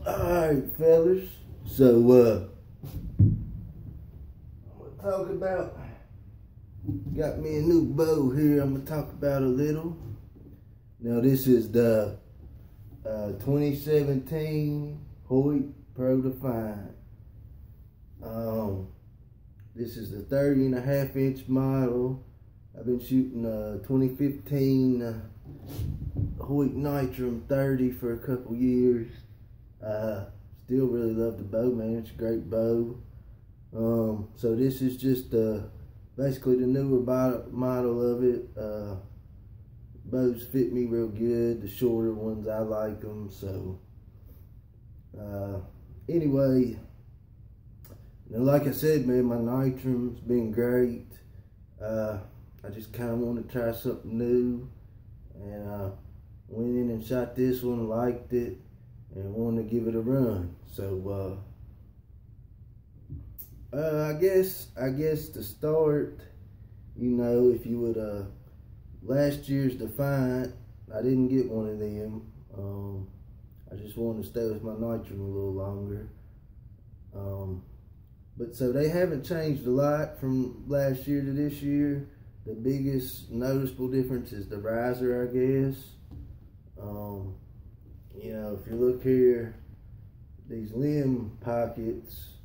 Alright, fellas. So, I'm gonna talk about, got me a new bow here I'm gonna talk about a little. Now, this is the 2017 Hoyt Pro Defiant. This is the 30.5-inch model. I've been shooting 2015 Hoyt Nitrum 30 for a couple years. Still really love the bow, man. It's a great bow. So this is just basically the newer model of it. Bows fit me real good. The shorter ones, I like them. So anyway, now, like I said, man, my Nitrum's been great. I just kind of want to try something new, and went in and shot this one, liked it, and wanted to give it a run. So I guess to start, you know, if you would last year's Defiant, I didn't get one of them. I just wanted to stay with my Nitrum a little longer. But so they haven't changed a lot from last year to this year. The biggest noticeable difference is the riser, I guess. You know, if you look here, these limb pockets,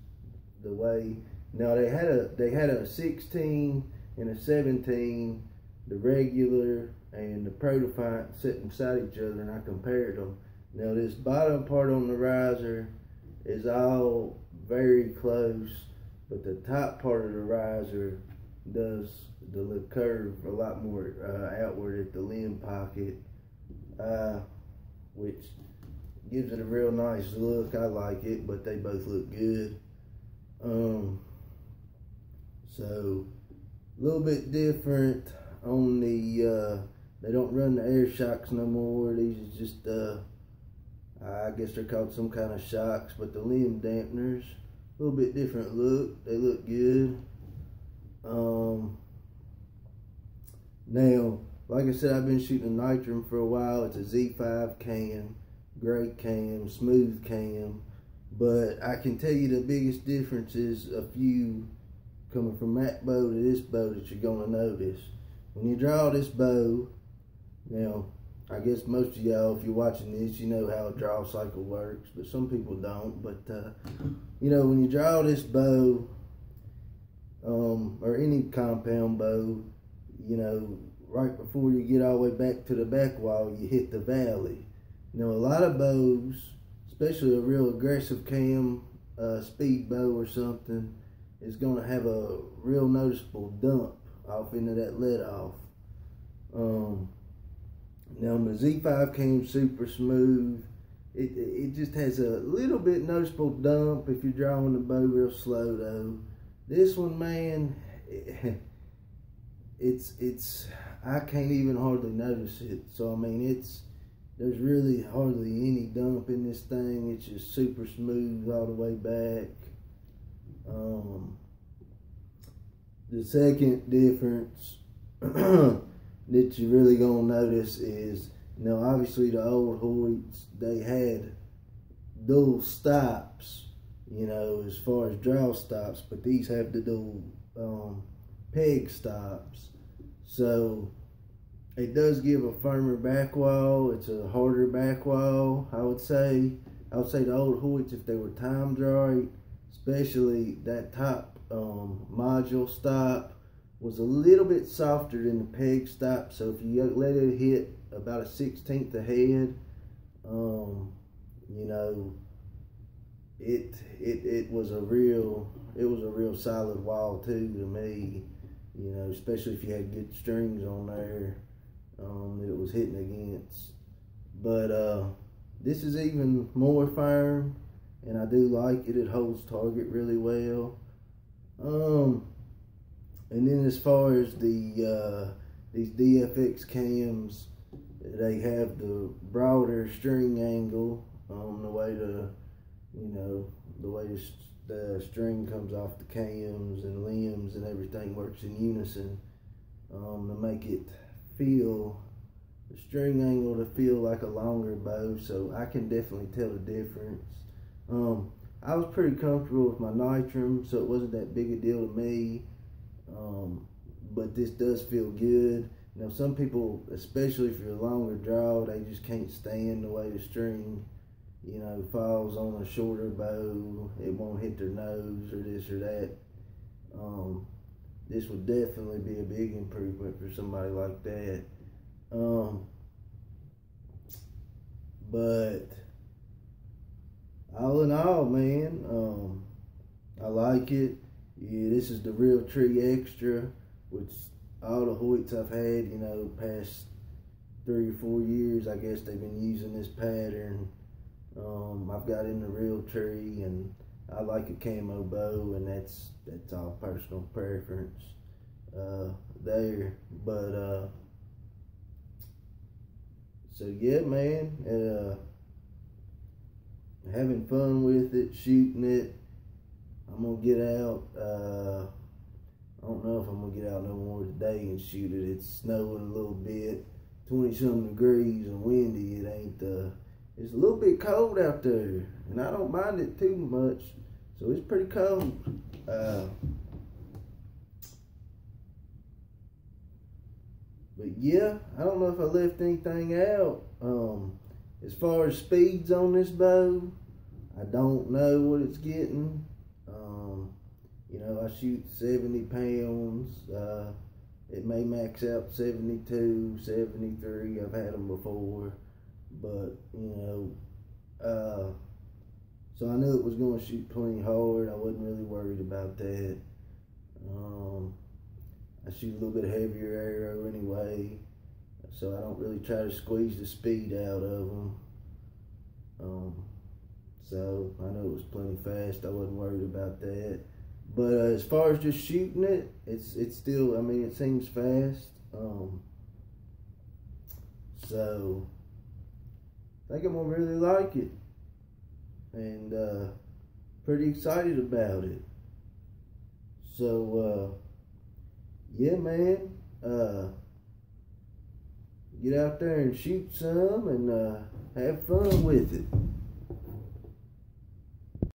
the way, now they had a 16 and a 17, the regular and the Pro Defiant sitting beside each other, and I compared them. Now this bottom part on the riser is all very close, but the top part of the riser does the curve a lot more outward at the limb pocket, which gives it a real nice look. I like it, but they both look good. So a little bit different on the they don't run the air shocks no more. These is just I guess they're called some kind of shocks, but the limb dampeners, a little bit different look. They look good. Now, like I said, I've been shooting a Nitrum for a while. It's a Z5 cam, great cam, smooth cam. But I can tell you the biggest difference is a few coming from that bow to this bow that you're gonna notice. When you draw this bow, now, I guess most of y'all, if you're watching this, you know how a draw cycle works, but some people don't. But you know, when you draw this bow, or any compound bow, you know, right before you get all the way back to the back wall, you hit the valley. Now, a lot of bows, especially a real aggressive cam speed bow or something, is gonna have a real noticeable dump off into that let off. Now, the Z5 cam super smooth. It just has a little bit noticeable dump if you're drawing the bow real slow though. This one, man, it's I can't even hardly notice it. So I mean, there's really hardly any dump in this thing. It's just super smooth all the way back. The second difference that you really gonna notice is, you know, obviously the old Hoyts, they had dual stops, you know, as far as draw stops, but these have the dual peg stops. So it does give a firmer back wall. It's a harder back wall, I would say. I would say the old Hoyts, if they were timed right, especially that top module stop, was a little bit softer than the peg stop. So if you let it hit about a 1/16 ahead, you know, it was a real solid wall too to me. You know, especially if you had good strings on there that it was hitting against. But this is even more firm, and I do like it. It holds target really well. And then as far as the these DFX cams, they have the broader string angle, the way the string comes off the cams and limbs and everything works in unison, to make it feel the string angle to feel like a longer bow, so I can definitely tell the difference. I was pretty comfortable with my Nitrum, so it wasn't that big a deal to me. But this does feel good. You know, some people, especially if you're a longer draw, they just can't stand the way the string, you know, falls on a shorter bow. It won't hit their nose or this or that. This would definitely be a big improvement for somebody like that. But all in all, man, I like it. Yeah, this is the Real Tree Extra, which all the Hoyts I've had, you know, past 3 or 4 years, I guess they've been using this pattern. I've got in the Real Tree, and I like a camo bow, and that's all personal preference there. But so yeah, man, having fun with it, shooting it. I'm gonna get out. I don't know if I'm gonna get out no more today and shoot it. It's snowing a little bit, 20-something degrees and windy. It ain't. It's a little bit cold out there, and I don't mind it too much. So it's pretty cold. But yeah, I don't know if I left anything out. As far as speeds on this bow, I don't know what it's getting. You know, I shoot 70 pounds. It may max out 72, 73. I've had them before. But, you know, so I knew it was going to shoot plenty hard. I wasn't really worried about that. I shoot a little bit heavier arrow anyway, so I don't really try to squeeze the speed out of them. So I know it was plenty fast. I wasn't worried about that. But as far as just shooting it, it's still, I mean, it seems fast. So I think I'm gonna really like it, and pretty excited about it. So yeah, man, get out there and shoot some and have fun with it.